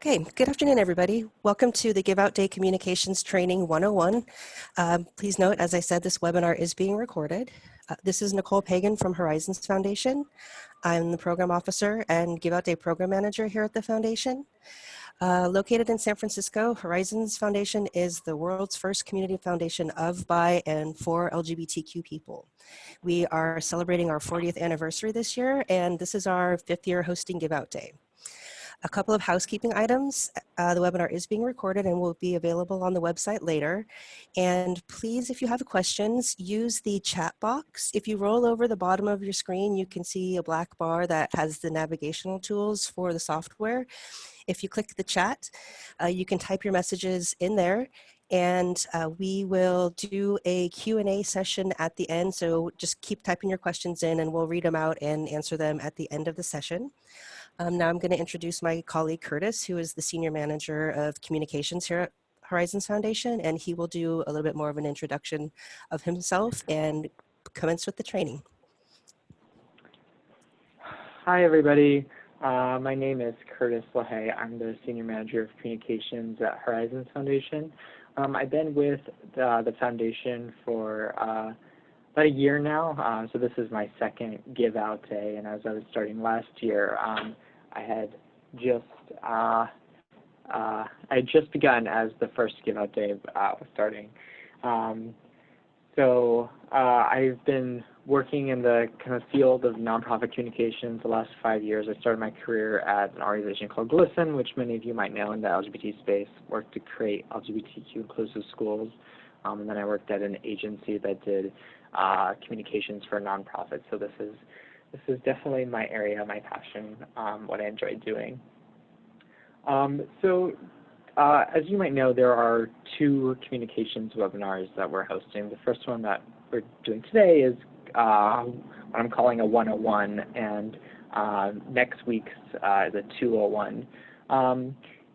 Okay, good afternoon, everybody. Welcome to the Give Out Day Communications Training 101. Please note, as I said, this webinar is being recorded. This is Nicole Pagan from Horizons Foundation. I'm the Program Officer and Give Out Day Program Manager here at the Foundation. Located in San Francisco, Horizons Foundation is the world's first community foundation of, by, and for LGBTQ people. We are celebrating our 40th anniversary this year, and this is our 5th year hosting Give Out Day. A couple of housekeeping items. The webinar is being recorded and will be available on the website later. And please, if you have questions, use the chat box. If you roll over the bottom of your screen, you can see a black bar that has the navigational tools for the software. If you click the chat, you can type your messages in there, and we will do a Q&A session at the end. So just keep typing your questions in and we'll read them out and answer them at the end of the session. Now I'm going to introduce my colleague Curtis, who is the Senior Manager of Communications here at Horizons Foundation, and he will do a little bit more of an introduction of himself and commence with the training. Hi, everybody. My name is Curtis LaHaye. I'm the Senior Manager of Communications at Horizons Foundation. I've been with the Foundation for about a year now, so this is my second Give Out Day, and as I was starting last year, I had just begun as the first Give Out Day was starting. So I've been working in the kind of field of nonprofit communications the last 5 years. I started my career at an organization called GLSEN, which many of you might know in the LGBT space, worked to create LGBTQ inclusive schools. And then I worked at an agency that did communications for nonprofits. So this is definitely my area, my passion, what I enjoy doing. As you might know, there are 2 communications webinars that we're hosting. The first one that we're doing today is what I'm calling a 101, and next week's is a 201.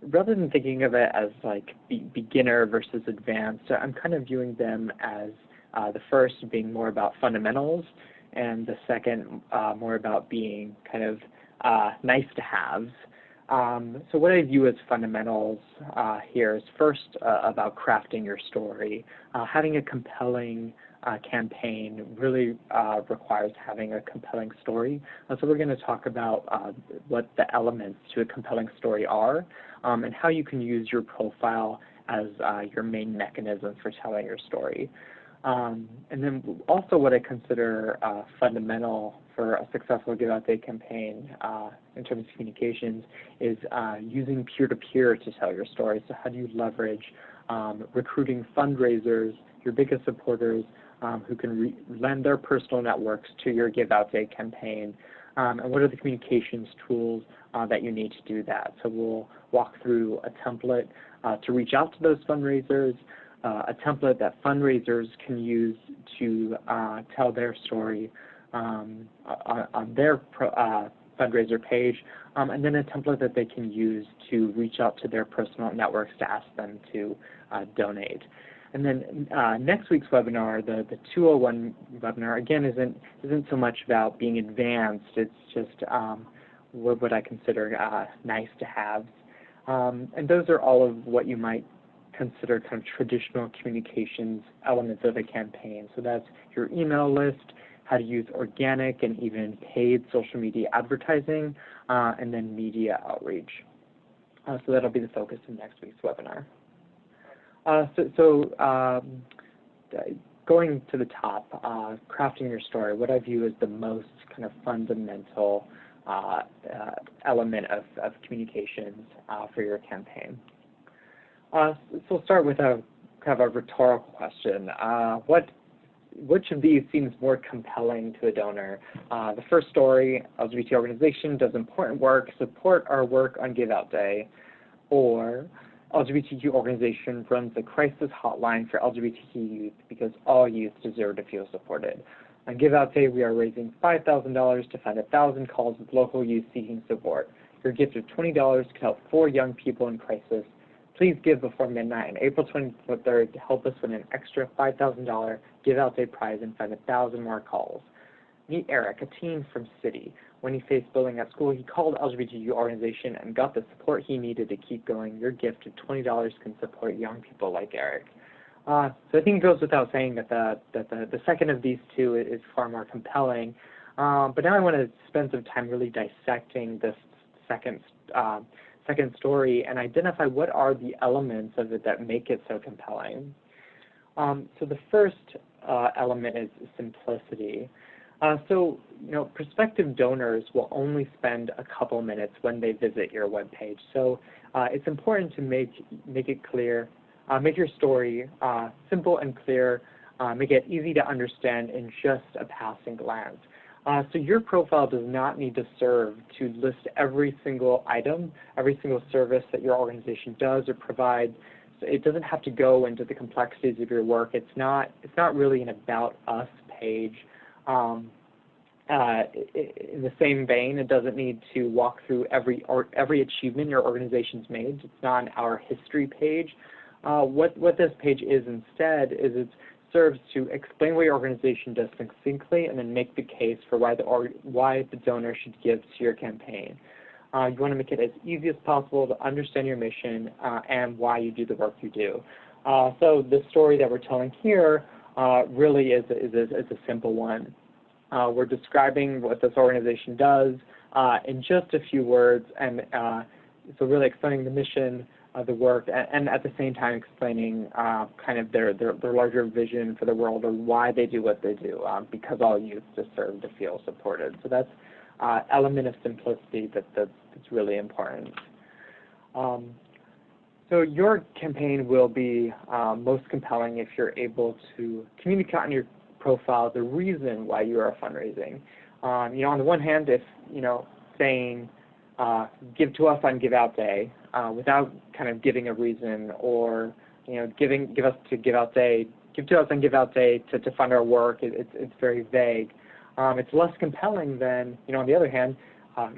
Rather than thinking of it as like beginner versus advanced, I'm kind of viewing them as the first being more about fundamentals, and the second more about being kind of nice to haves. So what I view as fundamentals here is first about crafting your story. Having a compelling campaign really requires having a compelling story. So we're going to talk about what the elements to a compelling story are, and how you can use your profile as your main mechanism for telling your story. And then also what I consider fundamental for a successful Give Out Day campaign in terms of communications is using peer-to-peer to tell your story. So how do you leverage recruiting fundraisers, your biggest supporters, who can lend their personal networks to your Give Out Day campaign, and what are the communications tools that you need to do that. So we'll walk through a template to reach out to those fundraisers, a template that fundraisers can use to tell their story on their fundraiser page, and then a template that they can use to reach out to their personal networks to ask them to donate. And then next week's webinar, the 201 webinar, again, isn't so much about being advanced. It's just what I consider nice to have. And those are all of what you might consider kind of traditional communications elements of a campaign. So that's your email list, how to use organic and even paid social media advertising, and then media outreach. So that'll be the focus of next week's webinar. Going to the top, crafting your story, what I view as the most kind of fundamental element of communications for your campaign. So we'll start with a kind of a rhetorical question. Which of these seems more compelling to a donor? The first story, LGBT organization does important work, support our work on Give Out Day, or LGBTQ organization runs a crisis hotline for LGBTQ youth because all youth deserve to feel supported. On Give Out Day, we are raising $5,000 to fund 1,000 calls with local youth seeking support. Your gift of $20 can help 4 young people in crisis. Please give before midnight on April 23rd to help us win an extra $5,000 Give Out Day prize and fund 1,000 more calls. Meet Eric, a teen from City, when he faced bullying at school, he called LGBTQ organization and got the support he needed to keep going. Your gift of $20 can support young people like Eric. So I think it goes without saying that the second of these two is far more compelling. But now I want to spend some time really dissecting this second story and identify what are the elements of it that make it so compelling. So the first element is simplicity. So, prospective donors will only spend a couple minutes when they visit your webpage. So it's important to make it clear, make your story simple and clear, make it easy to understand in just a passing glance. So your profile does not need to serve to list every single item, every single service that your organization does or provides. So it doesn't have to go into the complexities of your work. It's not really an about us page. In the same vein, it doesn't need to walk through every achievement your organization's made. It's not an our history page. What this page is instead is it serves to explain what your organization does succinctly and then make the case for why the donor should give to your campaign. You want to make it as easy as possible to understand your mission and why you do the work you do. So the story that we're telling here really is a simple one. We're describing what this organization does in just a few words, and so really explaining the mission, the work, and at the same time explaining kind of their larger vision for the world or why they do what they do, because all youth deserve to feel supported. So that's element of simplicity that's really important. So your campaign will be most compelling if you're able to communicate on your profile the reason why you are fundraising. On the one hand, if saying give to us on Give Out Day without kind of giving a reason, or give to us on Give Out Day to fund our work, it's very vague. It's less compelling than on the other hand,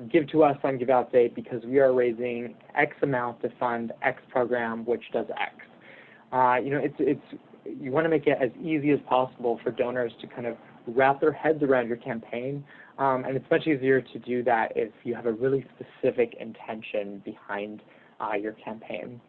give to us on Give Out Day because we are raising X amount to fund X program which does X. You want to make it as easy as possible for donors to kind of wrap their heads around your campaign, and it's much easier to do that if you have a really specific intention behind your campaign.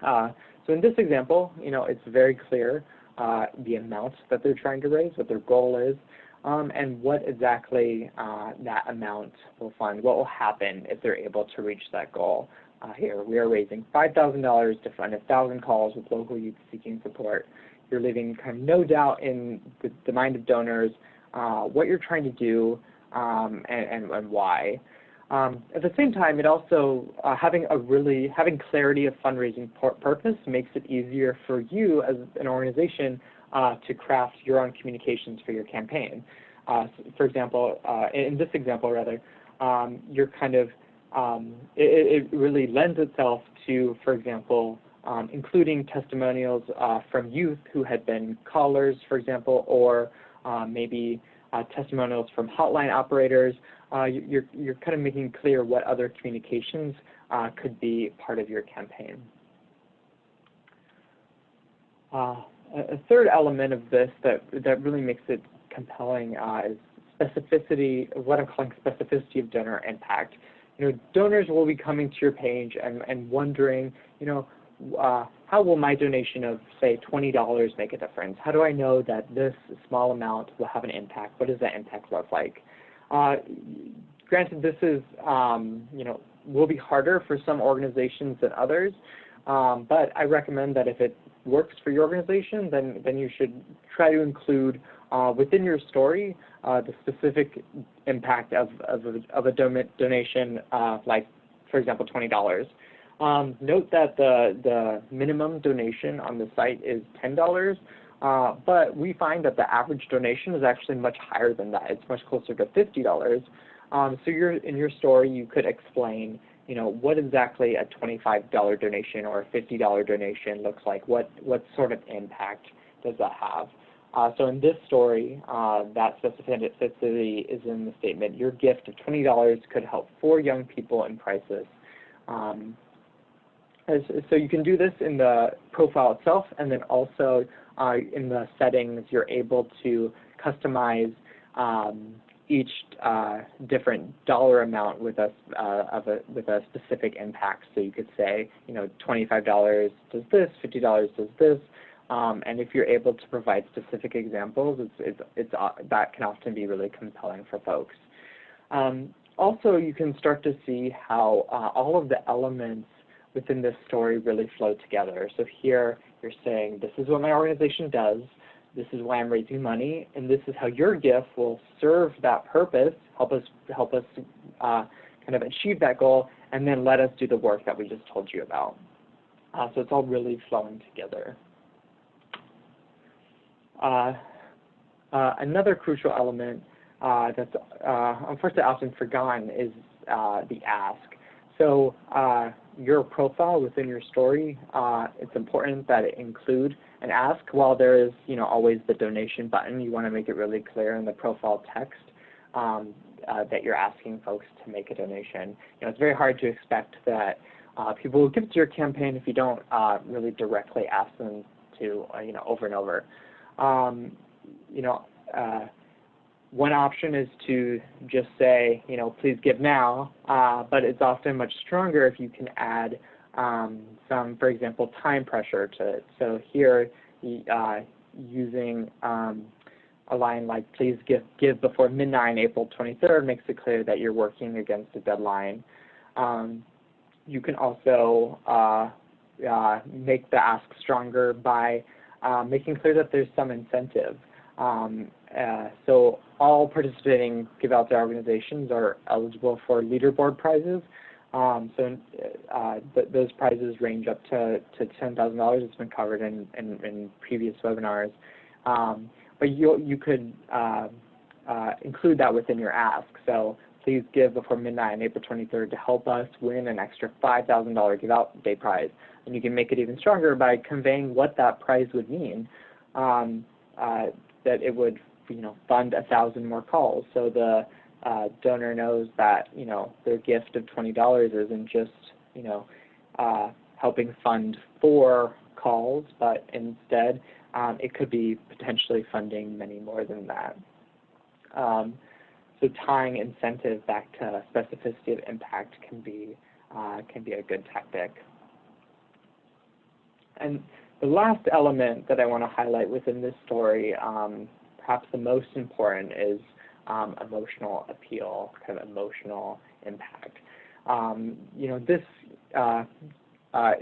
So in this example, it's very clear the amount that they're trying to raise, what their goal is, and what exactly that amount will fund, what will happen if they're able to reach that goal. Here, we are raising $5,000 to fund 1,000 calls with local youth seeking support. You're leaving kind of no doubt in the mind of donors what you're trying to do and why. At the same time, it also having clarity of fundraising purpose makes it easier for you as an organization to craft your own communications for your campaign. For example, in this example, rather, you're kind of it really lends itself to, for example, including testimonials from youth who had been callers, for example, or maybe testimonials from hotline operators. You're kind of making clear what other communications could be part of your campaign. A third element of this that really makes it compelling is specificity, what I'm calling specificity of donor impact. Donors will be coming to your page and wondering, how will my donation of, say, $20 make a difference? How do I know that this small amount will have an impact? What does that impact look like? Granted, this is, will be harder for some organizations than others, but I recommend that if it works for your organization, then you should try to include within your story the specific impact of a donation, like, for example, $20. Note that the minimum donation on the site is $10, but we find that the average donation is actually much higher than that. It's much closer to $50. So in your story, you could explain, what exactly a $25 donation or a $50 donation looks like. What sort of impact does that have? So in this story, that specificity is in the statement. Your gift of $20 could help 4 young people in crisis. So you can do this in the profile itself, and then also in the settings, you're able to customize each different dollar amount with a specific impact. So you could say, you know, $25 does this, $50 does this, and if you're able to provide specific examples, that can often be really compelling for folks. Also, you can start to see how all of the elements within this story really flow together. So here you're saying, this is what my organization does, this is why I'm raising money, and this is how your gift will serve that purpose, help us kind of achieve that goal, and then let us do the work that we just told you about. So it's all really flowing together. Another crucial element that's unfortunately often forgotten is the ask. So your profile within your story, it's important that it include an ask. While there is, you know, always the donation button, you want to make it really clear in the profile text that you're asking folks to make a donation. You know, it's very hard to expect that people will give to your campaign if you don't really directly ask them to, you know, over and over. You know, one option is to just say, you know, please give now, but it's often much stronger if you can add some, for example, time pressure to it. So here, using a line like, please give before midnight, April 23rd, makes it clear that you're working against a deadline. You can also make the ask stronger by making clear that there's some incentive. So all participating Give Out Day organizations are eligible for leaderboard prizes. Those prizes range up to $10,000. It's been covered in previous webinars. But you could include that within your ask. So please give before midnight on April 23rd to help us win an extra $5,000 Give Out Day prize. And you can make it even stronger by conveying what that prize would mean. That it would, you know, fund 1,000 more calls. So the donor knows that, you know, their gift of $20 isn't just, you know, helping fund 4 calls, but instead it could be potentially funding many more than that. So tying incentive back to specificity of impact can be a good tactic. And the last element that I want to highlight within this story, perhaps the most important, is emotional appeal, kind of emotional impact. You know, this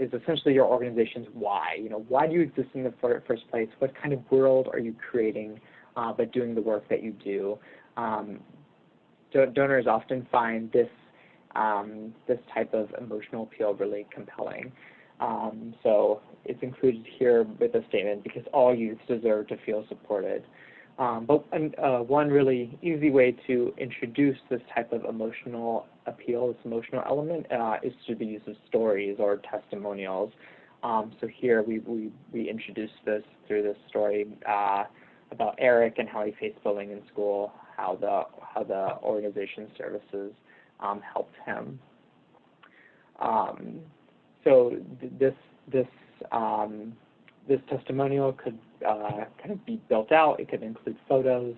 is essentially your organization's why. You know, why do you exist in the first place? What kind of world are you creating by doing the work that you do? Donors often find this type of emotional appeal really compelling. So it's included here with a statement, because all youths deserve to feel supported. But one really easy way to introduce this type of emotional appeal, this emotional element, is through the use of stories or testimonials. So here we introduce this through this story about Eric and how he faced bullying in school, how the organization's services helped him. So this testimonial could kind of be built out. It could include photos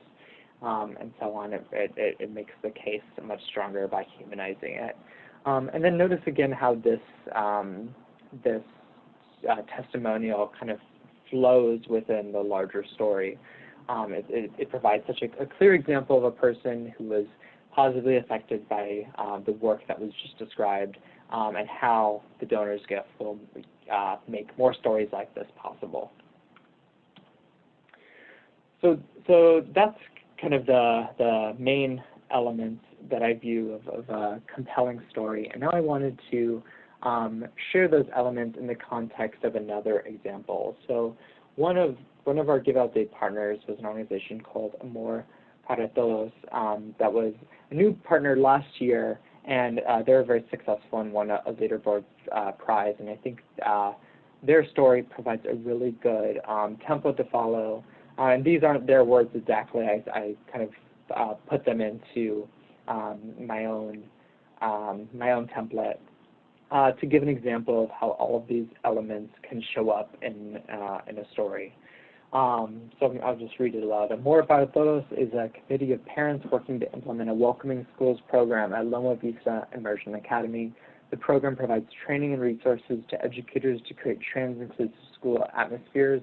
and so on. It makes the case much stronger by humanizing it. And then notice again how this testimonial kind of flows within the larger story. It provides such a clear example of a person who was positively affected by the work that was just described, and how the donor's gift will make more stories like this possible. So that's kind of the main elements that I view of a compelling story. And now I wanted to share those elements in the context of another example. So one of our Give Out Day partners was an organization called Amor para Todos that was a new partner last year, and they were very successful and won a leaderboard prize. And I think their story provides a really good template to follow. And these aren't their words exactly. I kind of put them into my own template to give an example of how all of these elements can show up in a story. So I'll just read it aloud. Amor para Todos is a committee of parents working to implement a welcoming schools program at Loma Vista Immersion Academy. The program provides training and resources to educators to create trans-inclusive school atmospheres.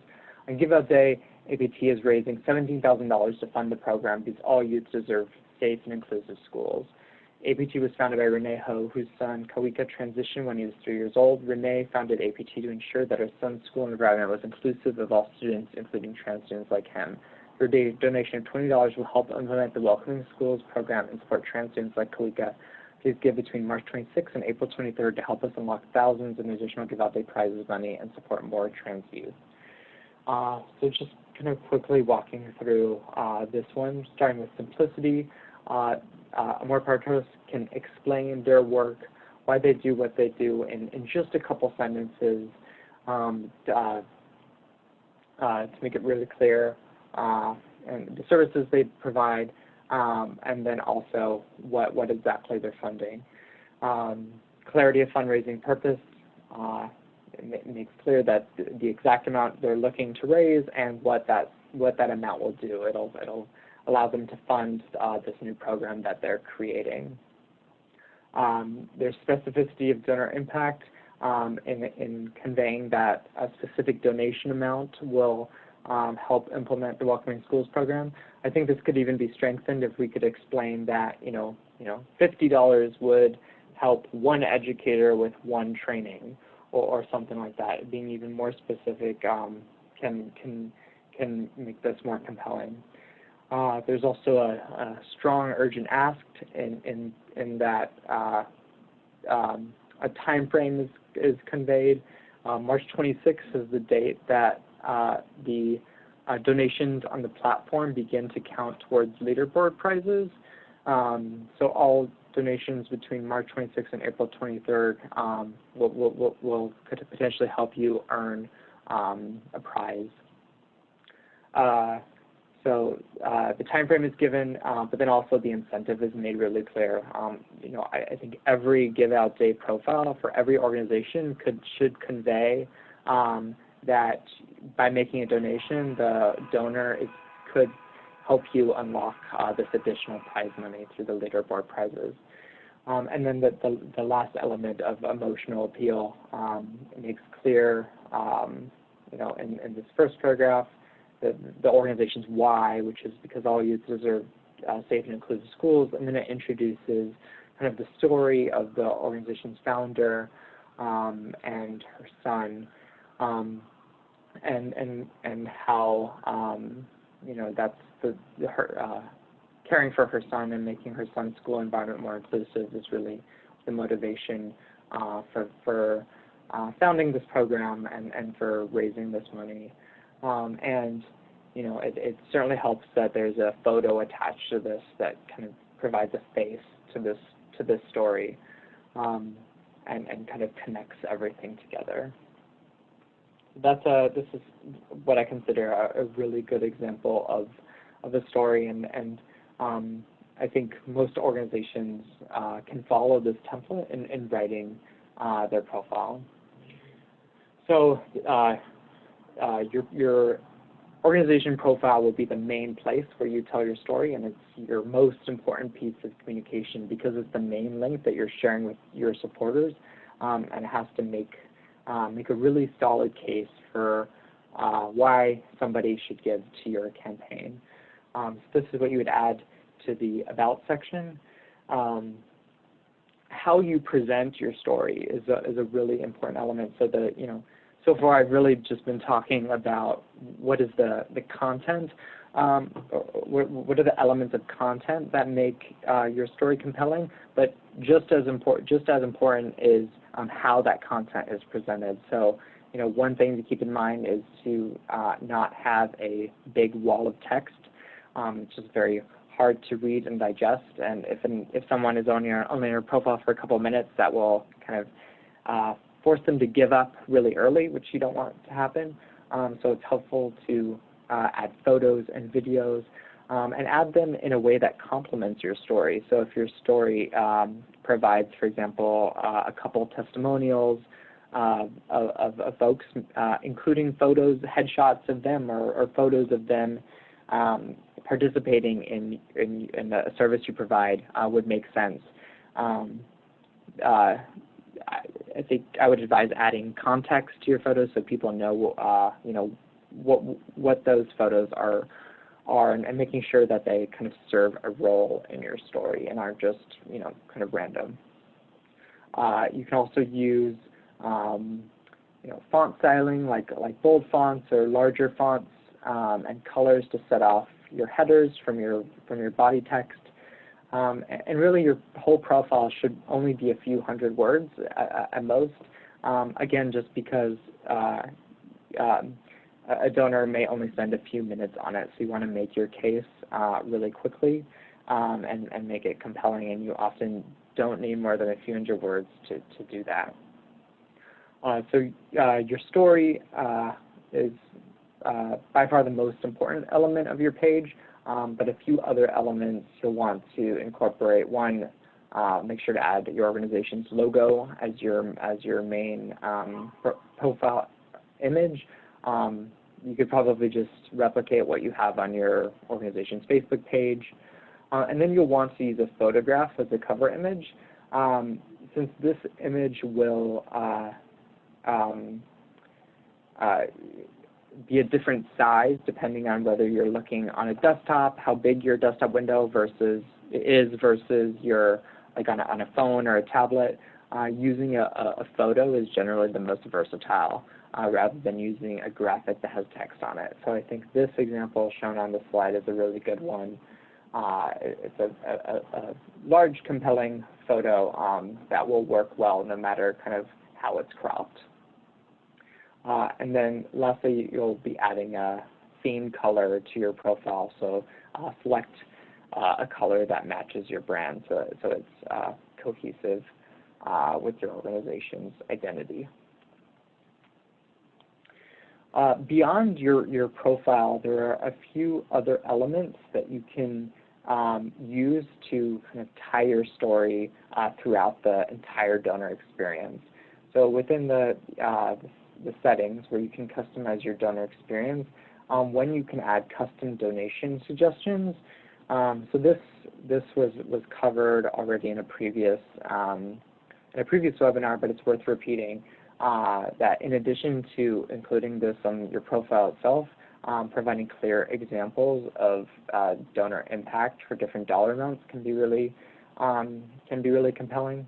On Give Out Day, APT is raising $17,000 to fund the program because all youth deserve safe and inclusive schools. APT was founded by Renee Ho, whose son Kawika transitioned when he was 3 years old. Renee founded APT to ensure that her son's school environment was inclusive of all students, including trans students like him. Her donation of $20 will help implement the Welcoming Schools program and support trans students like Kawika. Please give between March 26th and April 23rd to help us unlock thousands in additional Give Out Day prizes money and support more trans youth. So just kind of quickly walking through this one, starting with simplicity. Amor para Todos can explain their work, why they do what they do in just a couple sentences to make it really clear, and the services they provide, and then also what exactly they're funding. Clarity of fundraising purpose. It makes clear that the exact amount they're looking to raise and what that amount will do. It'll allow them to fund this new program that they're creating. There's specificity of donor impact in conveying that a specific donation amount will help implement the Welcoming Schools program. I think this could even be strengthened if we could explain that $50 would help one educator with one training, or something like that. Being even more specific can make this more compelling. There's also a strong urgent ask in that a time frame is conveyed. March 26th is the date that the donations on the platform begin to count towards leaderboard prizes. So all donations between March 26th and April 23rd could potentially help you earn a prize. So the time frame is given, but then also the incentive is made really clear. I think every Give Out Day profile for every organization should convey that by making a donation, the donor could help you unlock this additional prize money through the leaderboard prizes. And then the last element of emotional appeal makes clear, in this first paragraph, the organization's why, which is because all youth deserve safe and inclusive schools, and then it introduces kind of the story of the organization's founder and her son, and how that's her caring for her son and making her son's school environment more inclusive is really the motivation for founding this program and for raising this money. It certainly helps that there's a photo attached to this that kind of provides a face to this story, and kind of connects everything together. This is what I consider a really good example of a story, and I think most organizations can follow this template in writing their profile. So your organization profile will be the main place where you tell your story, and it's your most important piece of communication because it's the main link that you're sharing with your supporters, and it has to make a really solid case for why somebody should give to your campaign. So this is what you would add to the About section. How you present your story is a really important element. So far I've really just been talking about what is the content, what are the elements of content that make your story compelling, but just as important is how that content is presented. So one thing to keep in mind is to not have a big wall of text. It's just very hard to read and digest, and if someone is on your profile for a couple of minutes, that will kind of force them to give up really early, which you don't want to happen. So it's helpful to add photos and videos, and add them in a way that complements your story. So if your story provides, for example, a couple testimonials, of folks, including photos, headshots of them, or photos of them participating in a service you provide would make sense. I think I would advise adding context to your photos so people know, you know, what those photos are, and making sure that they kind of serve a role in your story and aren't just, you know, kind of random. You can also use, you know, font styling like bold fonts or larger fonts, and colors to set off your headers from your body text. And really, your whole profile should only be a few hundred words at most. Again, just because a donor may only spend a few minutes on it, so you want to make your case really quickly and make it compelling, and you often don't need more than a few hundred words to do that. So your story is by far the most important element of your page, but a few other elements you'll want to incorporate. One, make sure to add your organization's logo as your main profile image. You could probably just replicate what you have on your organization's Facebook page. And then you'll want to use a photograph as a cover image. Since this image will be a different size depending on whether you're looking on a desktop, how big your desktop window versus your, like on a phone or a tablet. Using a photo is generally the most versatile rather than using a graphic that has text on it. So I think this example shown on the slide is a really good one. It's a large, compelling photo that will work well no matter kind of how it's cropped. And then lastly, you'll be adding a theme color to your profile. So select a color that matches your brand so it's cohesive with your organization's identity. Beyond your profile, there are a few other elements that you can use to kind of tie your story throughout the entire donor experience. So within the settings where you can customize your donor experience, when you can add custom donation suggestions. So this was covered already in a previous webinar, but it's worth repeating. That in addition to including this on your profile itself, providing clear examples of donor impact for different dollar amounts can be really compelling.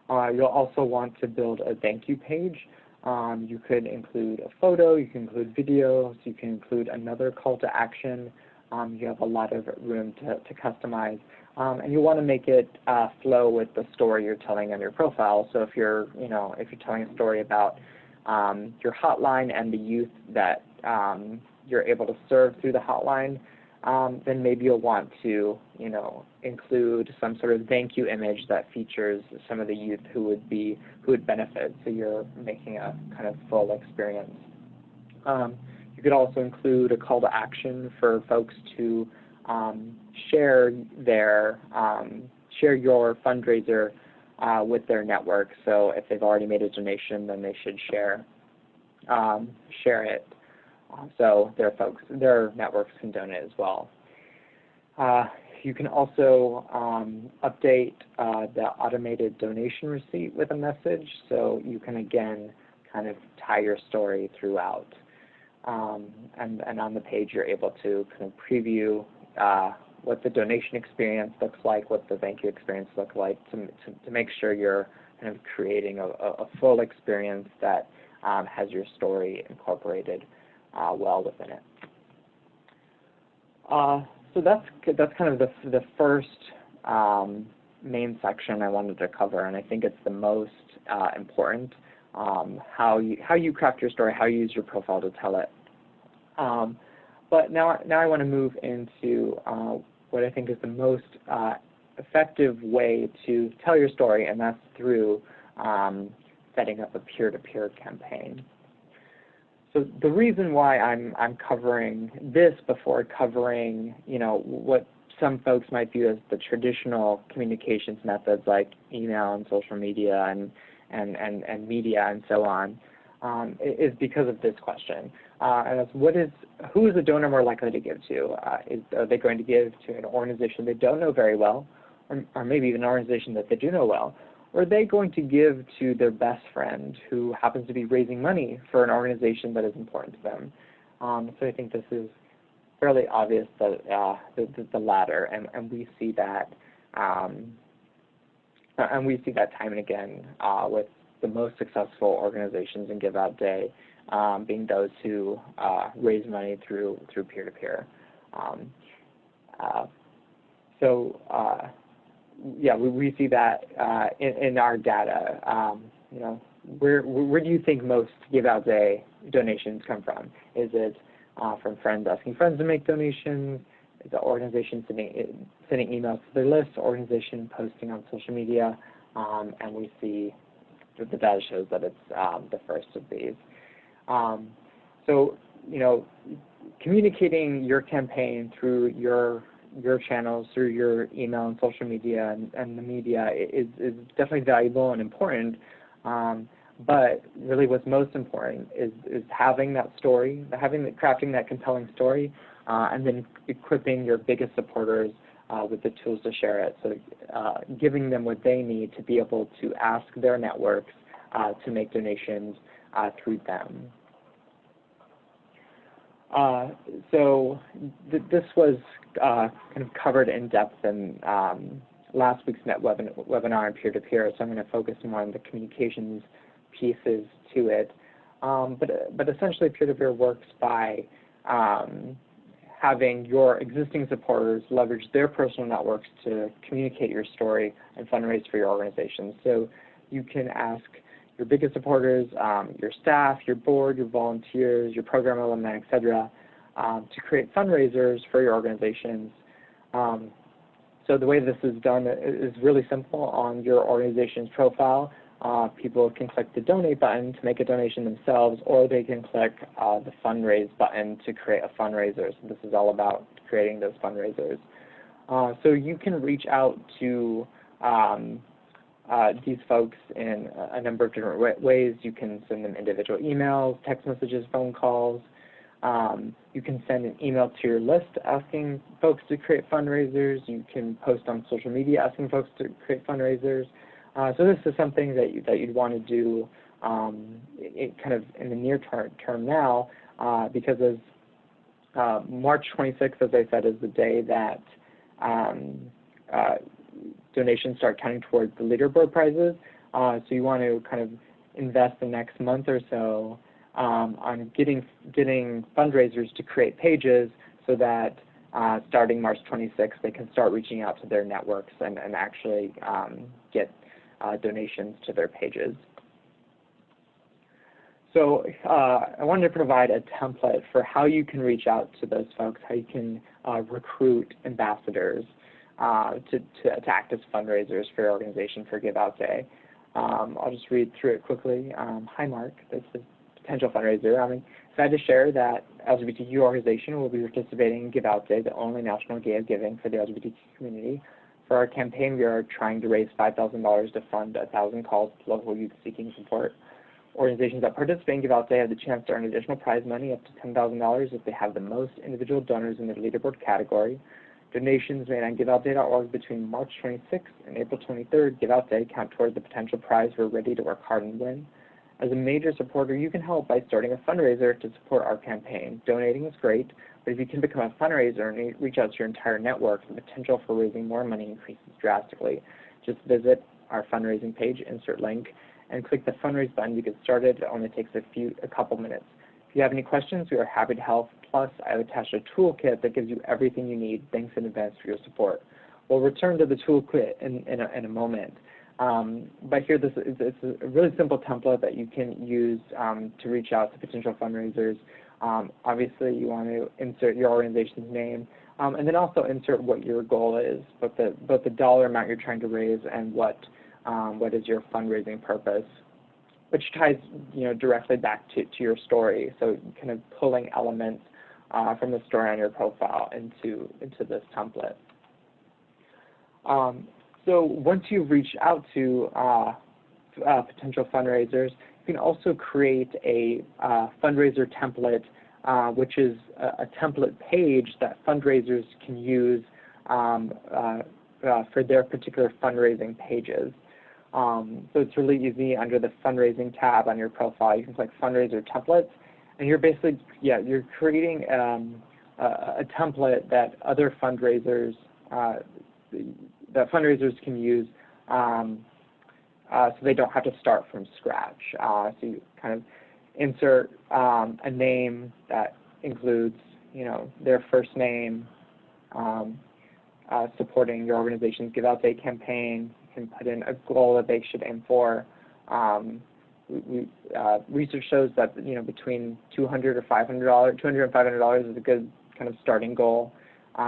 You'll also want to build a thank you page. You could include a photo, you can include videos, you can include another call to action. You have a lot of room to customize. And you want to make it flow with the story you're telling on your profile. So if you're telling a story about your hotline and the youth that you're able to serve through the hotline, then maybe you'll want to, include some sort of thank you image that features some of the youth who would benefit. So you're making a kind of full experience. You could also include a call to action for folks to share your fundraiser with their network. So if they've already made a donation, then they should share it, so their networks can donate as well. You can also update the automated donation receipt with a message, so you can again kind of tie your story throughout. And on the page, you're able to kind of preview what the donation experience looks like, what the thank you experience looks like, to make sure you're kind of creating a full experience that has your story incorporated well within it. So that's kind of the first main section I wanted to cover, and I think it's the most important. How you craft your story, how you use your profile to tell it. But now I want to move into what I think is the most effective way to tell your story, and that's through setting up a peer-to-peer campaign. So the reason why I'm covering this before covering, what some folks might view as the traditional communications methods like email and social media and media and so on, is because of this question. And that's who is a donor more likely to give to? Are they going to give to an organization they don't know very well, or maybe even an organization that they do know well? Or are they going to give to their best friend who happens to be raising money for an organization that is important to them? So I think this is fairly obvious that the latter, and we see that time and again with the most successful organizations in Give Out Day being those who raise money through peer-to-peer. Yeah, we see that in our data. Where do you think most Give Out Day donations come from? Is it from friends asking friends to make donations? Is it organizations sending emails to their list? Organization posting on social media? And we see that the data shows that it's the first of these. So communicating your campaign through your channels, through your email and social media and the media is definitely valuable and important. But really what's most important is having that story, crafting that compelling story, and then equipping your biggest supporters with the tools to share it. So giving them what they need to be able to ask their networks to make donations through them. So this was kind of covered in depth in last week's webinar on peer-to-peer, so I'm going to focus more on the communications pieces to it. But essentially peer-to-peer works by having your existing supporters leverage their personal networks to communicate your story and fundraise for your organization. So you can ask your biggest supporters, your staff, your board, your volunteers, your program alumni, etc., to create fundraisers for your organizations. So the way this is done is really simple. On your organization's profile, people can click the donate button to make a donation themselves, or they can click the fundraise button to create a fundraiser. So this is all about creating those fundraisers. So you can reach out to these folks in a number of different ways. You can send them individual emails, text messages, phone calls. You can send an email to your list asking folks to create fundraisers. You can post on social media asking folks to create fundraisers. So this is something that you'd want to do kind of in the near term now, because as March 26th, as I said, is the day that donations start counting towards the leaderboard prizes. So you want to kind of invest the next month or so on getting fundraisers to create pages, so that starting March 26th, they can start reaching out to their networks and actually get donations to their pages. So I wanted to provide a template for how you can reach out to those folks, how you can recruit ambassadors to act as fundraisers for your organization for Give Out Day. I'll just read through it quickly. Hi, Mark. This is a potential fundraiser. I'm excited to share that LGBTQ organization will be participating in Give Out Day, the only national day of giving for the LGBTQ community. For our campaign, we are trying to raise $5,000 to fund 1,000 calls to local youth seeking support. Organizations that participate in Give Out Day have the chance to earn additional prize money up to $10,000 if they have the most individual donors in their leaderboard category. Donations made on giveoutday.org between March 26th and April 23rd, Give Out Day, count towards the potential prize we're ready to work hard and win. As a major supporter, you can help by starting a fundraiser to support our campaign. Donating is great, but if you can become a fundraiser and reach out to your entire network, the potential for raising more money increases drastically. Just visit our fundraising page, insert link, and click the fundraise button to get started. It only takes a couple minutes. If you have any questions, we are happy to help. Plus, I have attached a toolkit that gives you everything you need. Thanks in advance for your support. We'll return to the toolkit in a moment. But here, it's a really simple template that you can use to reach out to potential fundraisers. Obviously, you want to insert your organization's name, and then also insert what your goal is, both the dollar amount you're trying to raise and what is your fundraising purpose, which ties directly back to your story. So kind of pulling elements from the story on your profile into this template. So once you've reached out to potential fundraisers. You can also create a fundraiser template, which is a template page that fundraisers can use for their particular fundraising pages. So it's really easy. Under the fundraising tab on your profile, you can click fundraiser templates, and you're basically, you're creating a template that other fundraisers can use, so they don't have to start from scratch. So you kind of insert a name that includes, their first name, supporting your organization's Give Out Day campaign. You can put in a goal that they should aim for. Research shows that between $200 or $500, $200 and $500 is a good kind of starting goal.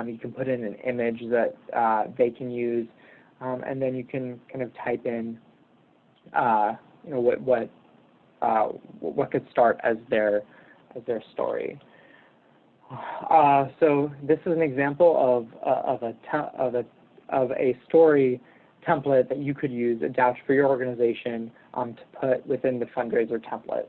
You can put in an image that they can use, and then you can kind of type in what could start as their story. So this is an example of a story template that you could use, adapt for your organization to put within the fundraiser template.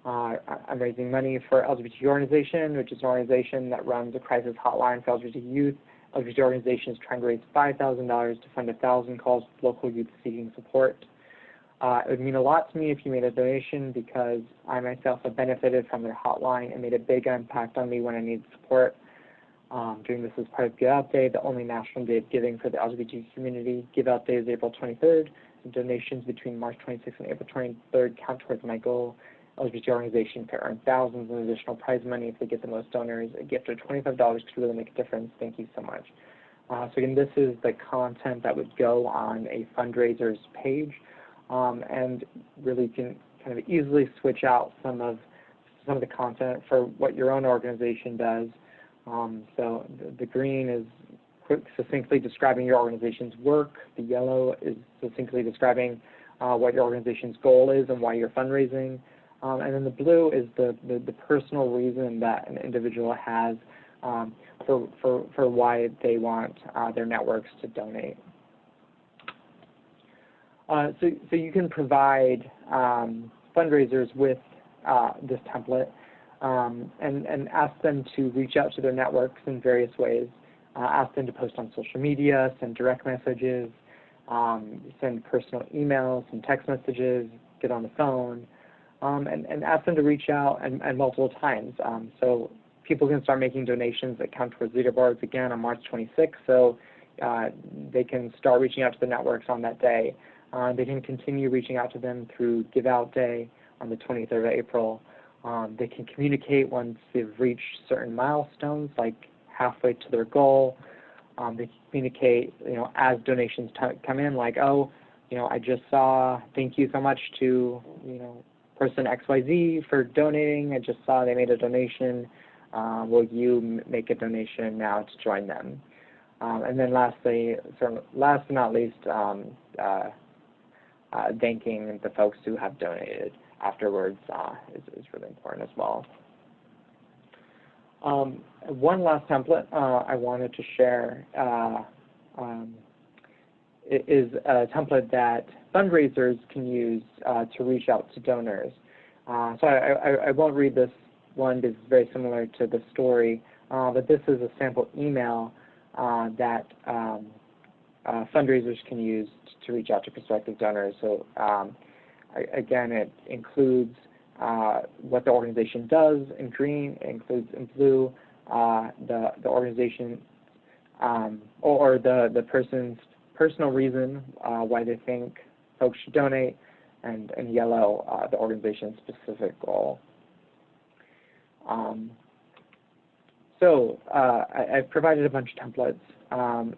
I'm raising money for LGBT organization, which is an organization that runs a crisis hotline for LGBT youth. LGBT organization is trying to raise $5,000 to fund 1,000 calls with local youth seeking support. It would mean a lot to me if you made a donation, because I myself have benefited from their hotline and made a big impact on me when I needed support. Doing this as part of Give Out Day, the only national day of giving for the LGBT community. Give Out Day is April 23rd. And donations between March 26th and April 23rd count towards my goal. LGBT organization can earn thousands in additional prize money if they get the most donors. A gift of $25 could really make a difference. Thank you so much. So again, this is the content that would go on a fundraiser's page, and really can kind of easily switch out some of the content for what your own organization does. So the green is succinctly describing your organization's work. The yellow is succinctly describing what your organization's goal is and why you're fundraising. And then the blue is the personal reason that an individual has for why they want their networks to donate. So you can provide fundraisers with this template and ask them to reach out to their networks in various ways. Ask them to post on social media, send direct messages, send personal emails and text messages, get on the phone, and ask them to reach out and multiple times. So people can start making donations that count towards leaderboards again on March 26th, so they can start reaching out to the networks on that day. They can continue reaching out to them through Give Out Day on the 23rd of April. They can communicate once they've reached certain milestones, like halfway to their goal. They can communicate, as donations come in, like, oh, I just saw, thank you so much to, person XYZ for donating. I just saw they made a donation. Will you make a donation now to join them? And then lastly, last but not least, thanking the folks who have donated afterwards is really important as well. One last template I wanted to share is a template that fundraisers can use to reach out to donors. So I won't read this one because it's very similar to the story, but this is a sample email that fundraisers can use to reach out to prospective donors. So again, it includes what the organization does in green, it includes in blue the organization or the person's personal reason why they think folks should donate, and in yellow the organization's specific goal. So I've provided a bunch of templates,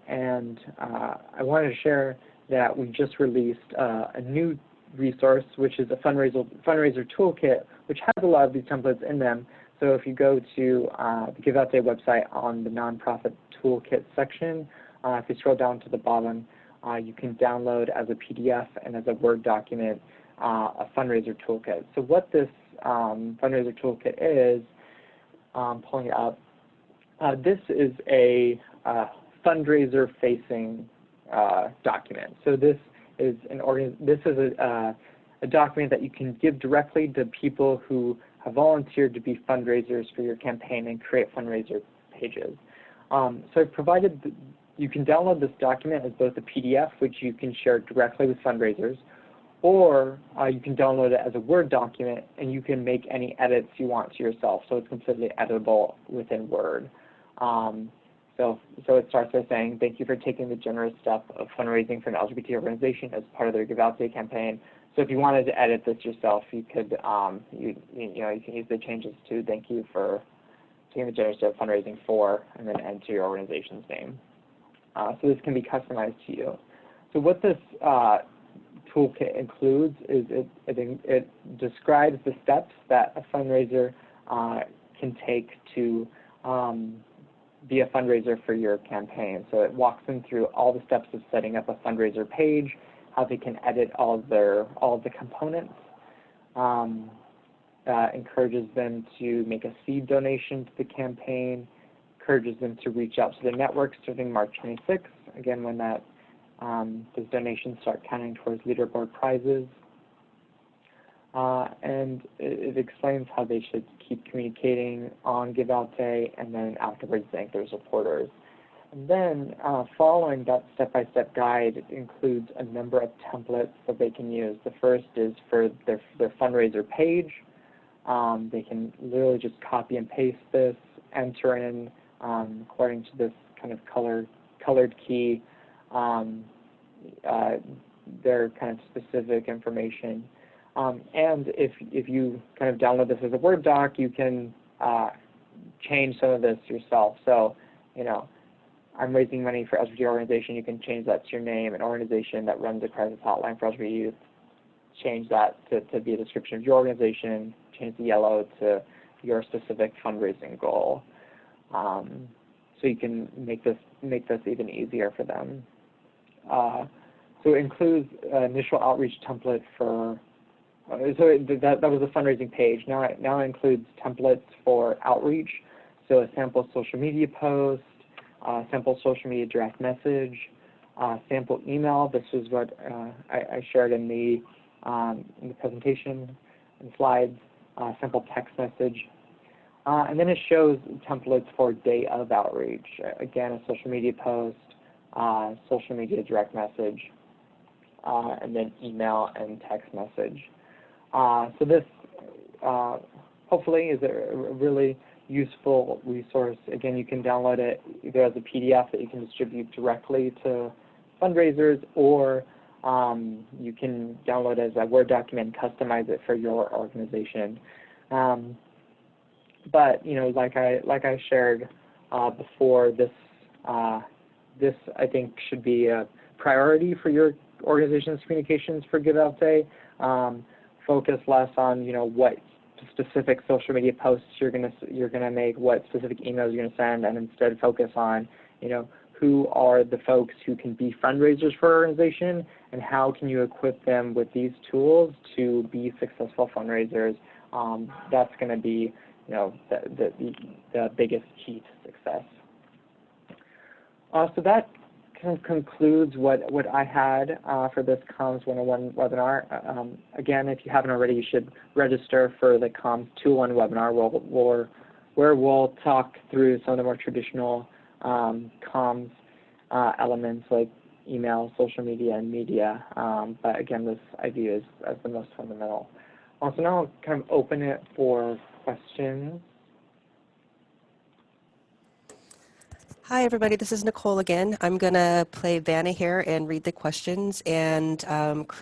and I wanted to share that we just released a new resource, which is a fundraiser toolkit, which has a lot of these templates in them. So if you go to the Give Out Day website on the nonprofit toolkit section, if you scroll down to the bottom, you can download as a PDF and as a Word document a fundraiser toolkit. So what this fundraiser toolkit is, pulling it up, this is a fundraiser-facing document. So this is a document that you can give directly to people who have volunteered to be fundraisers for your campaign and create fundraiser pages. So I've provided, you can download this document as both a PDF, which you can share directly with fundraisers, or you can download it as a Word document and you can make any edits you want to yourself. So it's completely editable within Word. So it starts by saying, thank you for taking the generous step of fundraising for an LGBT organization as part of their Give Out Day campaign. So if you wanted to edit this yourself, you could, you can use the changes to thank you for taking the generous step of fundraising for, and then enter your organization's name. So this can be customized to you. So what this toolkit includes is it describes the steps that a fundraiser can take to be a fundraiser for your campaign. So it walks them through all the steps of setting up a fundraiser page, how they can edit all of the components, encourages them to make a seed donation to the campaign, encourages them to reach out to their network starting March 26th, again when that those donations start counting towards leaderboard prizes. And it explains how they should keep communicating on Give Out Day and then afterwards thank their supporters. And then following that step-by-step guide, it includes a number of templates that they can use. The first is for their fundraiser page. They can literally just copy and paste this, enter in according to this kind of colored key their kind of specific information. And if you kind of download this as a Word doc, you can change some of this yourself. So, you know, I'm raising money for LGBT organization, you can change that to your name, an organization that runs a crisis hotline for LGBT youth, change that to be a description of your organization, change the yellow to your specific fundraising goal. So you can make this even easier for them. So it includes an initial outreach template for, so that was a fundraising page. Now it includes templates for outreach, so a sample social media post, sample social media direct message, sample email. This is what I shared in the presentation and slides, sample text message. And then it shows templates for day of outreach. Again, a social media post, social media direct message, and then email and text message. So this hopefully is a really useful resource. Again, you can download it either as a PDF that you can distribute directly to fundraisers, or you can download it as a Word document and customize it for your organization. But you know, like I shared before, this I think should be a priority for your organization's communications for Give Out Day. Focus less on, you know, what specific social media posts you're gonna make, what specific emails you're gonna send, and instead focus on, you know, who are the folks who can be fundraisers for your organization, and how can you equip them with these tools to be successful fundraisers. That's going to be, you know, the biggest key to success. So that kind of concludes what I had for this Comms 101 webinar. Again, if you haven't already, you should register for the Comms 201 webinar where we'll talk through some of the more traditional comms elements like email, social media, and media. But again, this I view as the most fundamental. So now I'll kind of open it for questions. Hi, everybody. This is Nicole again. I'm going to play Vanna here and read the questions, and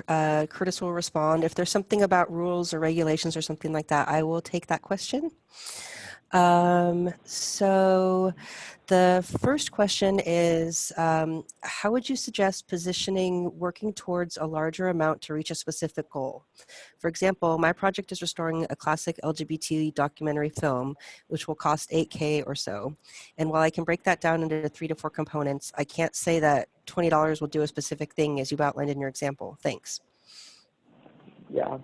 Curtis will respond. If there's something about rules or regulations or something like that, I will take that question. So the first question is, how would you suggest positioning working towards a larger amount to reach a specific goal? For example, my project is restoring a classic LGBT documentary film, which will cost $8K or so. And while I can break that down into 3 to 4 components, I can't say that $20 will do a specific thing as you've outlined in your example. Thanks. Yeah.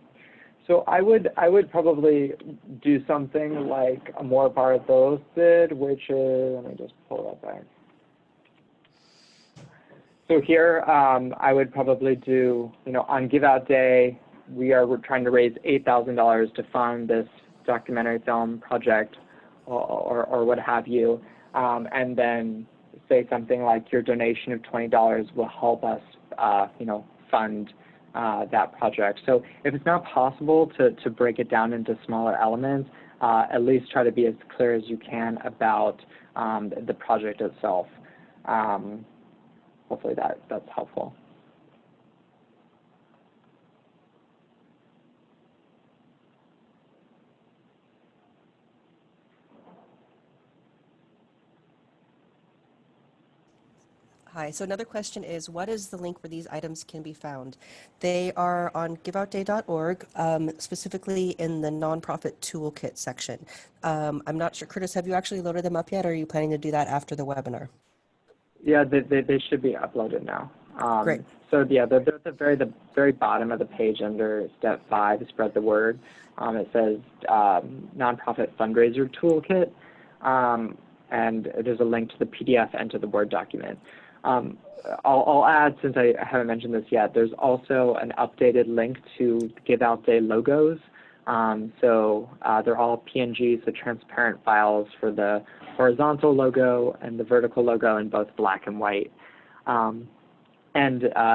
So I would probably do something like Amor Barthos did, which is, let me just pull that back. So here I would probably do, you know, on Give Out Day, we're trying to raise $8,000 to fund this documentary film project, or what have you, and then say something like your donation of $20 will help us, fund that project. So if it's not possible to break it down into smaller elements, at least try to be as clear as you can about the project itself. Hopefully that's helpful. Hi, so another question is, what is the link where these items can be found? They are on giveoutday.org, specifically in the nonprofit toolkit section. I'm not sure, Curtis, have you actually loaded them up yet, or are you planning to do that after the webinar? Yeah, they should be uploaded now. Great. So yeah, they're at the very bottom of the page under step 5, spread the word. It says nonprofit fundraiser toolkit, and there's a link to the PDF and to the Word document. I'll add, since I haven't mentioned this yet, there's also an updated link to Give Out Day logos. So they're all PNGs, the transparent files for the horizontal logo and the vertical logo in both black and white. And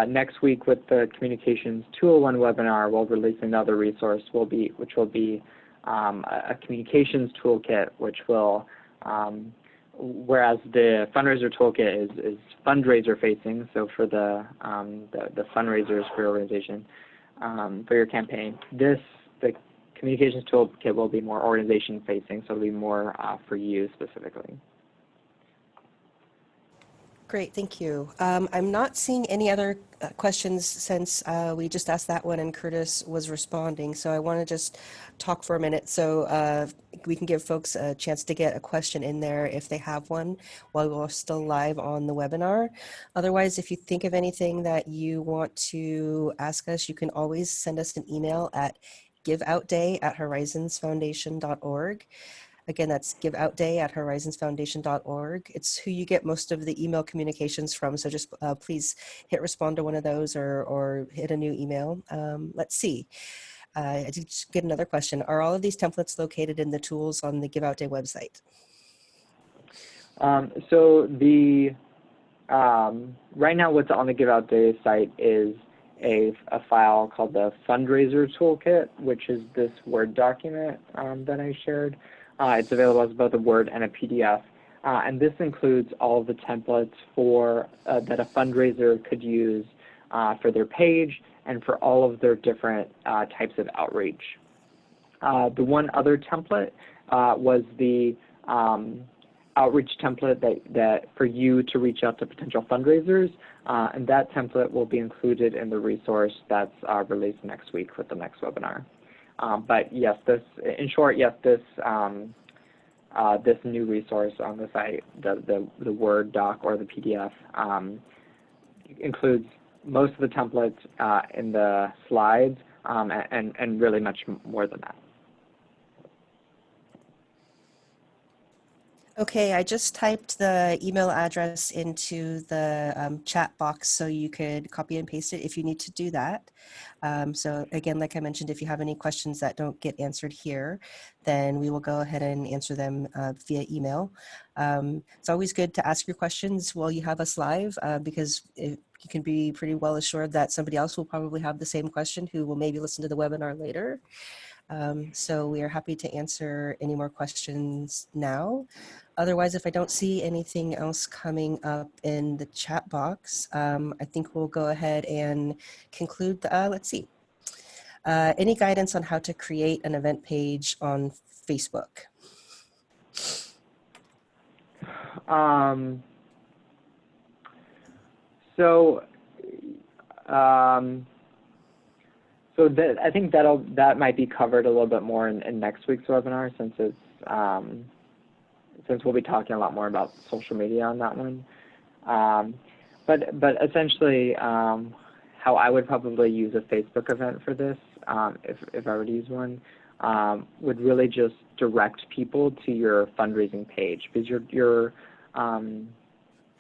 next week with the Communications 201 webinar, we'll release another resource, which will be a communications toolkit, which will, whereas the fundraiser toolkit is fundraiser facing, so for the fundraisers for your organization, for your campaign, the communications toolkit will be more organization facing, so it'll be more for you specifically. Great, thank you. I'm not seeing any other questions since we just asked that one and Curtis was responding, so I want to just talk for a minute so we can give folks a chance to get a question in there if they have one while we're still live on the webinar. Otherwise, if you think of anything that you want to ask us, you can always send us an email at giveoutday@horizonsfoundation.org. Again, that's giveoutday@horizonsfoundation.org. It's who you get most of the email communications from, so just please hit respond to one of those or hit a new email. Let's see. I did get another question. Are all of these templates located in the tools on the Give Out Day website? So right now what's on the Give Out Day site is a file called the Fundraiser toolkit, which is this Word document that I shared. It's available as both a Word and a PDF. And this includes all of the templates for that a fundraiser could use for their page and for all of their different types of outreach. The one other template was the outreach template that for you to reach out to potential fundraisers, and that template will be included in the resource that's released next week with the next webinar. But yes, in short, yes, this new resource on the site, the Word doc or the PDF, includes most of the templates in the slides and really much more than that. Okay, I just typed the email address into the chat box so you could copy and paste it if you need to do that. So again, like I mentioned, if you have any questions that don't get answered here, then we will go ahead and answer them via email. It's always good to ask your questions while you have us live because you can be pretty well assured that somebody else will probably have the same question who will maybe listen to the webinar later. So we are happy to answer any more questions now. Otherwise, if I don't see anything else coming up in the chat box, I think we'll go ahead and conclude. Let's see. Any guidance on how to create an event page on Facebook? So I think that might be covered a little bit more in next week's webinar, since we'll be talking a lot more about social media on that one. But essentially, how I would probably use a Facebook event for this, if I were to use one, would really just direct people to your fundraising page, because you're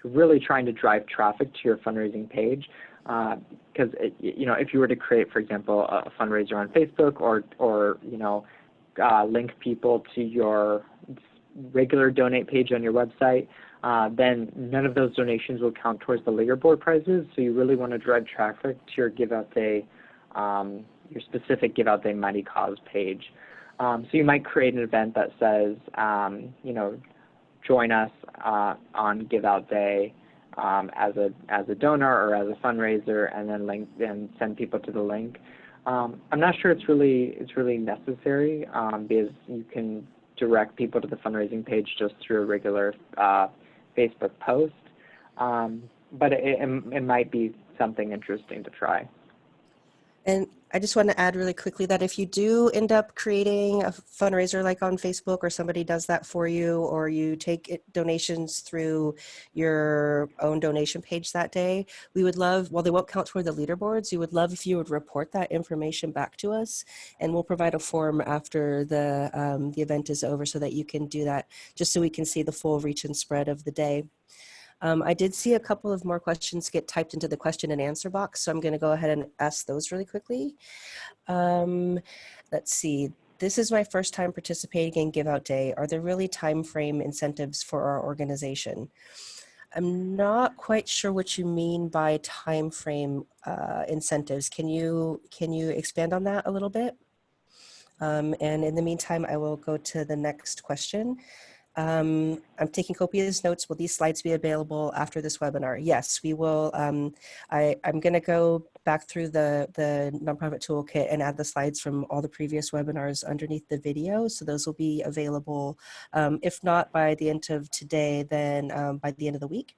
really trying to drive traffic to your fundraising page. because if you were to create, for example, a fundraiser on Facebook, or link people to your regular donate page on your website, then none of those donations will count towards the leaderboard prizes. So you really want to drive traffic to your Give Out Day, your specific Give Out Day Mighty Cause page. So you might create an event that says, join us on Give Out Day as a donor or as a fundraiser, and then send people to the link. I'm not sure it's really necessary, because you can direct people to the fundraising page just through a regular Facebook post, but it might be something interesting to try. And I just want to add really quickly that if you do end up creating a fundraiser like on Facebook, or somebody does that for you, or you take donations through your own donation page that day, we would love, while they won't count toward the leaderboards, we would love if you would report that information back to us, and we'll provide a form after the event is over so that you can do that, just so we can see the full reach and spread of the day. I did see a couple of more questions get typed into the question and answer box, so I'm going to go ahead and ask those really quickly. Let's see. This is my first time participating in Give Out Day. Are there really time frame incentives for our organization? I'm not quite sure what you mean by time frame incentives. Can you expand on that a little bit? And in the meantime, I will go to the next question. I'm taking copious notes. Will these slides be available after this webinar? Yes, we will. I'm going to go back through the nonprofit toolkit and add the slides from all the previous webinars underneath the video. So those will be available, if not by the end of today, then by the end of the week.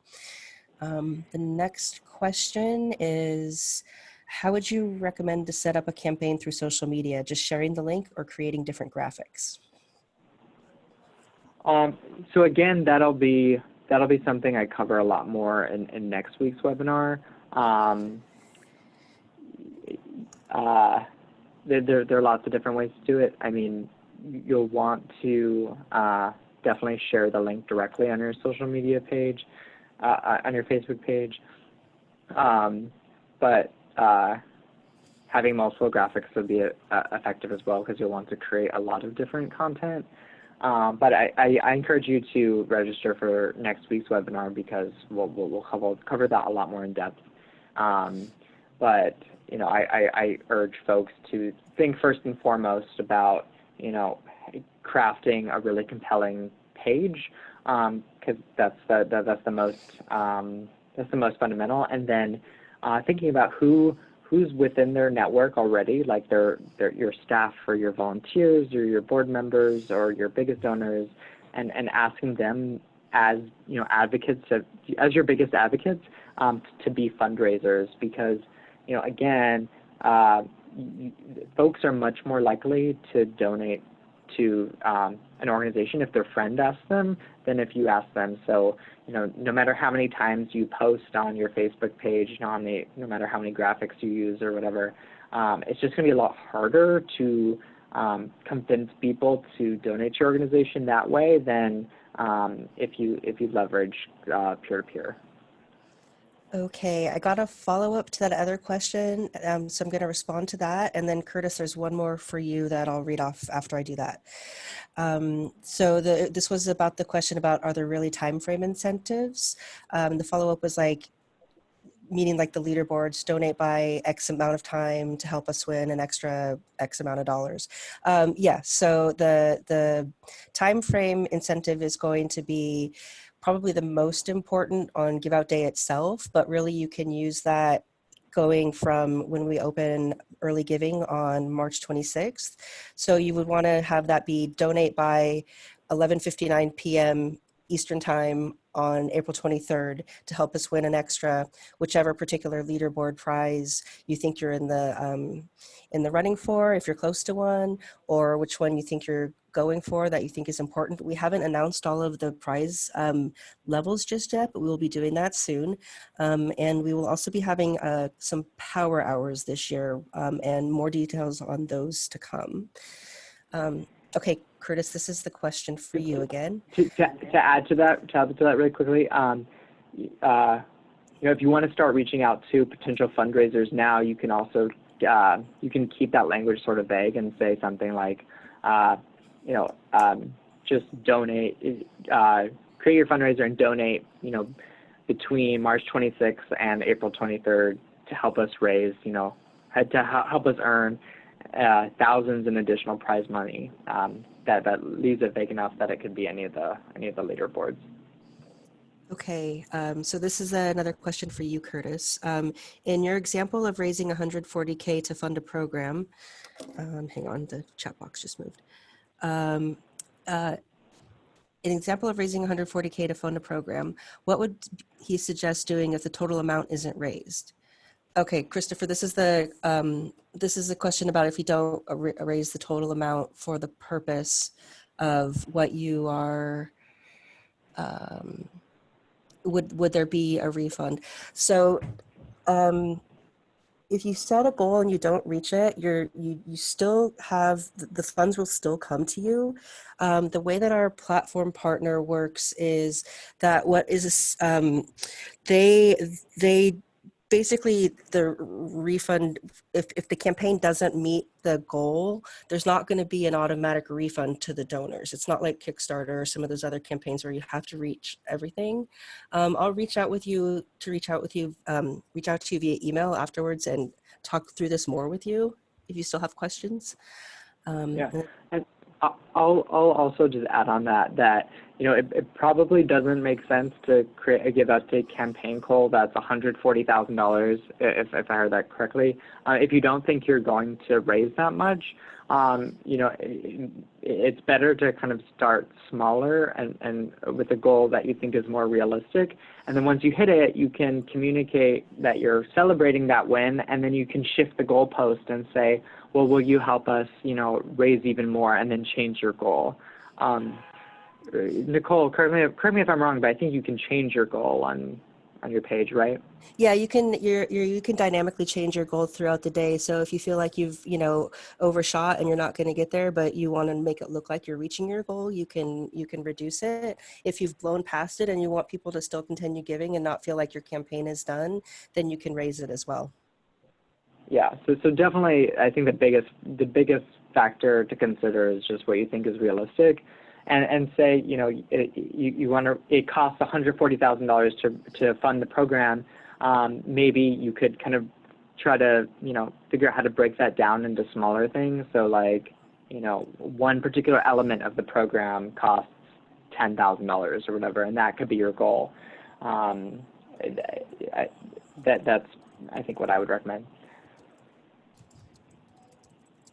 The next question is, how would you recommend to set up a campaign through social media? Just sharing the link or creating different graphics? So again, that'll be something I cover a lot more in next week's webinar. There are lots of different ways to do it. I mean, you'll want to definitely share the link directly on your social media page, on your Facebook page. But having multiple graphics would be effective as well, because you'll want to create a lot of different content. But I encourage you to register for next week's webinar, because we'll cover that a lot more in depth. But I urge folks to think first and foremost about crafting a really compelling page, because that's the most fundamental, and then thinking about who's within their network already, like your staff or your volunteers or your board members or your biggest donors, and asking them as advocates, as your biggest advocates, to be fundraisers, because again, folks are much more likely to donate to an organization if their friend asks them than if you ask them. So no matter how many times you post on your Facebook page, no matter how many graphics you use or whatever, it's just going to be a lot harder to convince people to donate to your organization that way than if you leverage peer-to-peer. Okay, I got a follow-up to that other question, so I'm going to respond to that. And then Curtis, there's one more for you that I'll read off after I do that. So this was about the question about, are there really time frame incentives? The follow-up was meaning like the leaderboards, donate by X amount of time to help us win an extra X amount of dollars. Yeah, so the time frame incentive is going to be probably the most important on Give Out Day itself, but really you can use that going from when we open early giving on March 26th. So you would want to have that be donate by 11:59 p.m. Eastern Time on April 23rd to help us win an extra, whichever particular leaderboard prize you think you're in the running for, if you're close to one, or which one you think you're going for that you think is important. We haven't announced all of the prize levels just yet, but we will be doing that soon. And we will also be having some power hours this year, and more details on those to come. Okay, Curtis, this is the question for you again. To add to that really quickly, if you want to start reaching out to potential fundraisers now, you can also you can keep that language sort of vague and say something like, just donate, create your fundraiser and donate, between March 26th and April 23rd to help us raise, to help us earn thousands in additional prize money. That leaves it vague enough that it could be any of the leaderboards. Okay, so this is another question for you, Curtis. In your example of raising 140K to fund a program, hang on, the chat box just moved. An example of raising 140K to fund a program, what would he suggest doing if the total amount isn't raised? Okay, Christopher, this is a question about if you don't raise the total amount for the purpose of what you are, would there be a refund? So if you set a goal and you don't reach it, you still have, the funds will still come to you. The way that our platform partner works is that they basically, the refund, if the campaign doesn't meet the goal, there's not going to be an automatic refund to the donors. It's not like Kickstarter or some of those other campaigns where you have to reach everything. I'll reach out to you via email afterwards and talk through this more with you if you still have questions. Yeah, and I'll also just add on that it probably doesn't make sense to create a give out day campaign goal that's $140,000 if I heard that correctly. If you don't think you're going to raise that much, it's better to kind of start smaller and with a goal that you think is more realistic. And then once you hit it, you can communicate that you're celebrating that win, and then you can shift the goalpost and say, well, will you help us, raise even more, and then change your goal. Nicole, correct me if I'm wrong, but I think you can change your goal on your page, right? Yeah, you can dynamically change your goal throughout the day. So if you feel like you've overshot and you're not going to get there, but you want to make it look like you're reaching your goal, you can reduce it. If you've blown past it and you want people to still continue giving and not feel like your campaign is done, then you can raise it as well. Yeah, so definitely, I think the biggest factor to consider is just what you think is realistic, and say it costs $140,000 to fund the program. Maybe you could kind of try to figure out how to break that down into smaller things. So like one particular element of the program costs $10,000 or whatever, and that could be your goal. That's I think what I would recommend.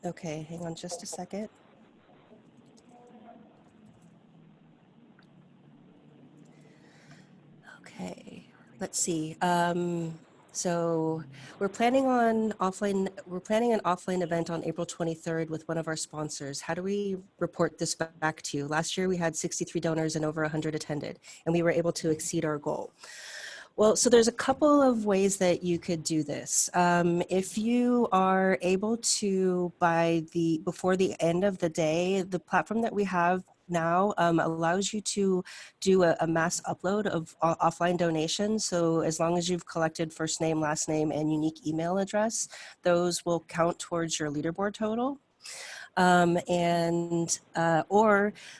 Okay, hang on just a second. Okay, let's see. So we're planning an offline event on April 23rd with one of our sponsors. How do we report this back to you? Last year we had 63 donors and over 100 attended, and we were able to exceed our goal. Well, so there's a couple of ways that you could do this. If you are able to, before the end of the day, the platform that we have now allows you to do a mass upload of offline donations. So as long as you've collected first name, last name, and unique email address, those will count towards your leaderboard total. Or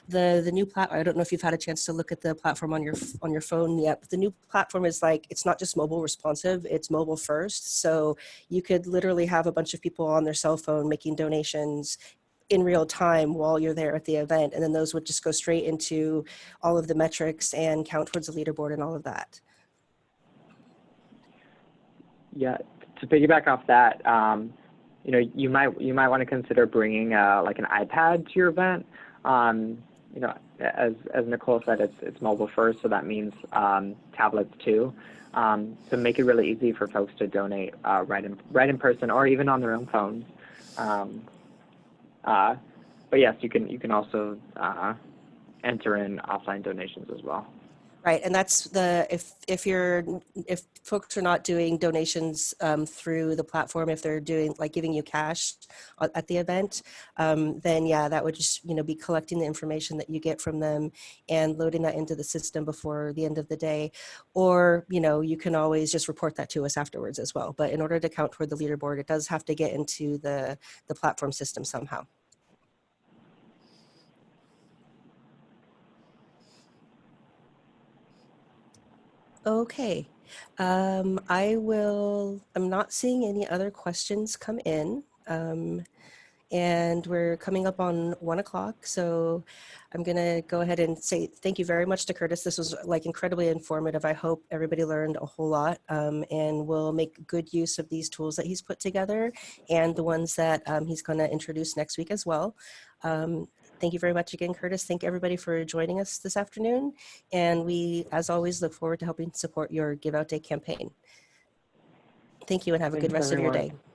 the new platform. I don't know if you've had a chance to look at the platform on your phone yet, but the new platform is it's not just mobile responsive, it's mobile first. So you could literally have a bunch of people on their cell phone making donations in real time while you're there at the event, and then those would just go straight into all of the metrics and count towards the leaderboard and all of that. Yeah, to piggyback off that, you might want to consider bringing like an iPad to your event. As Nicole said, it's mobile first, so that means tablets too. So make it really easy for folks to donate right in person or even on their own phones. But yes, you can also enter in offline donations as well. Right, and that's the if folks are not doing donations through the platform, if they're doing like giving you cash at the event, then yeah, that would just be collecting the information that you get from them and loading that into the system before the end of the day, or you can always just report that to us afterwards as well. But in order to count toward the leaderboard, it does have to get into the platform system somehow. Okay. I'm not seeing any other questions come in. And we're coming up on 1 o'clock. So I'm gonna go ahead and say thank you very much to Curtis. This was like incredibly informative. I hope everybody learned a whole lot and will make good use of these tools that he's put together and the ones that he's gonna introduce next week as well. Thank you very much again, Curtis. Thank everybody for joining us this afternoon. And we, as always, look forward to helping support your Give Out Day campaign. Thank you and have a good Thanks, rest of your everyone. day.